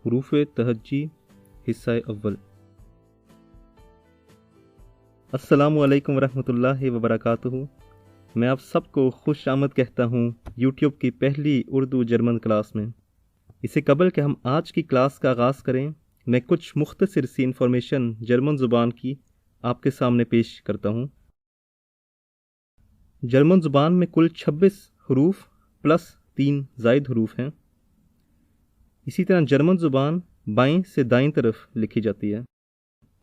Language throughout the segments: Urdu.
حروف تہجی حصہ اول۔ السلام علیکم ورحمۃ اللہ وبرکاتہ۔ میں آپ سب کو خوش آمد کہتا ہوں یوٹیوب کی پہلی اردو جرمن کلاس میں۔ اس سے قبل کہ ہم آج کی کلاس کا آغاز کریں، میں کچھ مختصر سی انفارمیشن جرمن زبان کی آپ کے سامنے پیش کرتا ہوں۔ جرمن زبان میں کل 26 حروف پلس 3 زائد حروف ہیں۔ اسی طرح جرمن زبان بائیں سے دائیں طرف لکھی جاتی ہے۔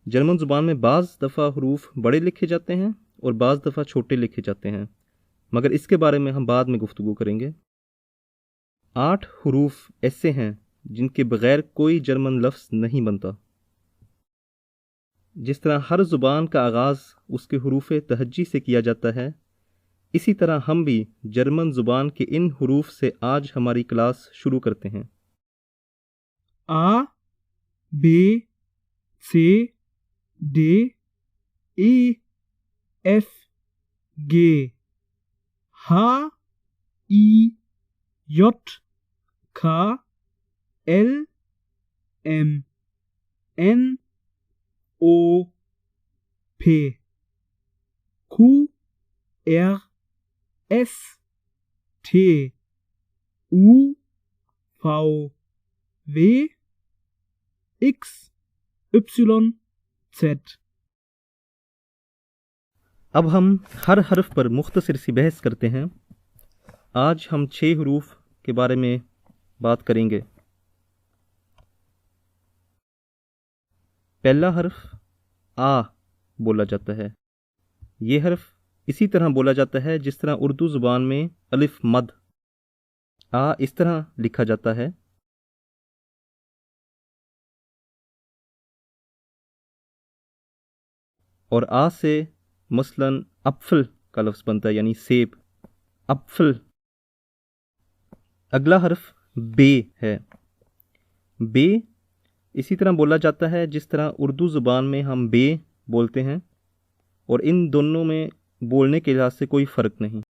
جرمن زبان میں بعض دفعہ حروف بڑے لکھے جاتے ہیں اور بعض دفعہ چھوٹے لکھے جاتے ہیں، مگر اس کے بارے میں ہم بعد میں گفتگو کریں گے۔ 8 حروف ایسے ہیں جن کے بغیر کوئی جرمن لفظ نہیں بنتا۔ جس طرح ہر زبان کا آغاز اس کے حروف تہجی سے کیا جاتا ہے، اسی طرح ہم بھی جرمن زبان کے ان حروف سے آج ہماری کلاس شروع کرتے ہیں۔ A, B, C, D, E, F, G, H, I, J, K, L, M, N, O, P, Q, R, S, T, U, V, W, X, Y, Z۔ اب ہم ہر حرف پر مختصر سی بحث کرتے ہیں۔ آج ہم 6 حروف کے بارے میں بات کریں گے۔ پہلا حرف آ بولا جاتا ہے۔ یہ حرف اسی طرح بولا جاتا ہے جس طرح اردو زبان میں الف مد۔ آ اس طرح لکھا جاتا ہے۔ اور آ سے مثلاً اپفل کا لفظ بنتا ہے، یعنی سیب، اپفل۔ اگلا حرف بے ہے۔ بے اسی طرح بولا جاتا ہے جس طرح اردو زبان میں ہم بے بولتے ہیں، اور ان دونوں میں بولنے کے لحاظ سے کوئی فرق نہیں۔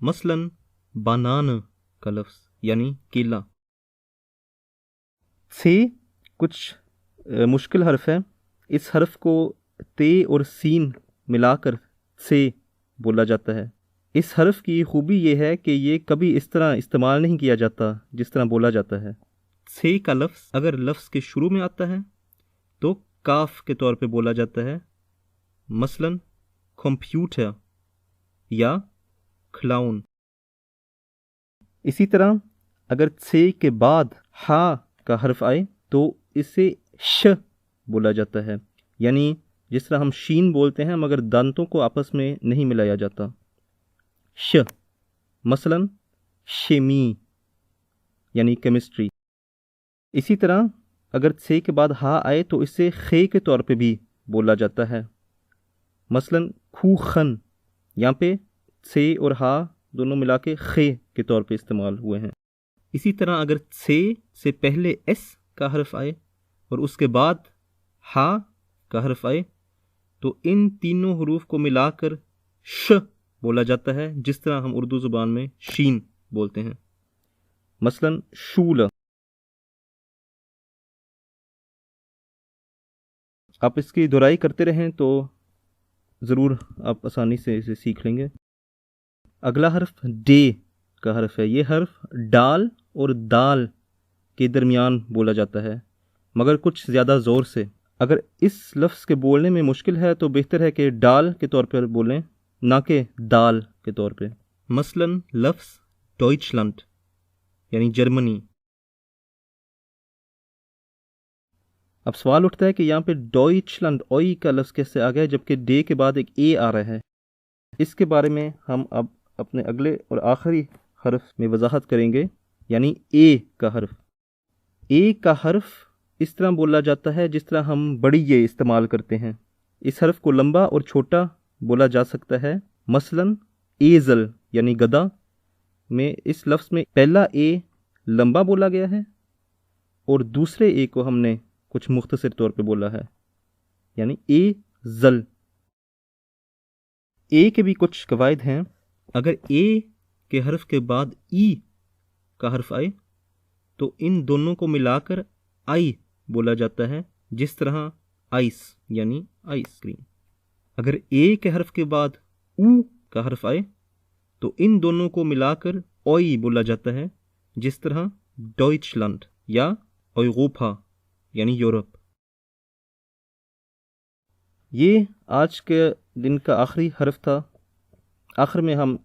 مثلاً بانان کا لفظ یعنی کیلا۔ سے کچھ مشکل حرف ہے۔ اس حرف کو تے اور سین ملا کر سے بولا جاتا ہے۔ اس حرف کی خوبی یہ ہے کہ یہ کبھی اس طرح استعمال نہیں کیا جاتا جس طرح بولا جاتا ہے۔ سے کا لفظ اگر لفظ کے شروع میں آتا ہے تو کاف کے طور پہ بولا جاتا ہے، مثلاً کمپیوٹر یا کلاؤن۔ اسی طرح اگر سے کے بعد ہا کا حرف آئے تو اسے ش بولا جاتا ہے، یعنی جس طرح ہم شین بولتے ہیں مگر دانتوں کو آپس میں نہیں ملایا جاتا، ش۔ مثلاً شیمی یعنی کیمسٹری۔ اسی طرح اگر سے کے بعد ہا آئے تو اسے خے کے طور پہ بھی بولا جاتا ہے، مثلاً خوخن۔ یہاں پہ سے اور ہا دونوں ملا کے خے کے طور پہ استعمال ہوئے ہیں۔ اسی طرح اگر سے پہلے ایس کا حرف آئے اور اس کے بعد ہا کا حرف آئے تو ان تینوں حروف کو ملا کر ش بولا جاتا ہے، جس طرح ہم اردو زبان میں شین بولتے ہیں، مثلاً شول۔ آپ اس کی دہرائی کرتے رہیں تو ضرور آپ آسانی سے اسے سیکھ لیں گے۔ اگلا حرف ڈے کا حرف ہے۔ یہ حرف ڈال اور دال کے درمیان بولا جاتا ہے، مگر کچھ زیادہ زور سے۔ اگر اس لفظ کے بولنے میں مشکل ہے تو بہتر ہے کہ ڈال کے طور پر بولیں، نہ کہ دال کے طور پہ۔ مثلاً لفظ ڈوئچلینڈ یعنی جرمنی۔ اب سوال اٹھتا ہے کہ یہاں پہ ڈوئچلینڈ اوئی کا لفظ کیسے آ گیا جبکہ ڈے کے بعد ایک اے آ رہا ہے؟ اس کے بارے میں ہم اب اپنے اگلے اور آخری حرف میں وضاحت کریں گے، یعنی اے کا حرف۔ اے کا حرف اس طرح بولا جاتا ہے جس طرح ہم بڑی یہ استعمال کرتے ہیں۔ اس حرف کو لمبا اور چھوٹا بولا جا سکتا ہے، مثلاً ایزل یعنی گدھا میں اس لفظ میں پہلا اے لمبا بولا گیا ہے اور دوسرے اے کو ہم نے کچھ مختصر طور پہ بولا ہے، یعنی اے زل۔ اے کے بھی کچھ قواعد ہیں۔ اگر اے کے حرف کے بعد ای کا حرف آئے تو ان دونوں کو ملا کر آئی بولا جاتا ہے، جس طرح آئس یعنی آئس کریم۔ اگر اے کے حرف کے بعد او کا حرف آئے تو ان دونوں کو ملا کر اوئی بولا جاتا ہے، جس طرح ڈوئچ لینڈ یا اوروپا یعنی یورپ۔ یہ آج کے دن کا آخری حرف تھا۔ آخر میں ہم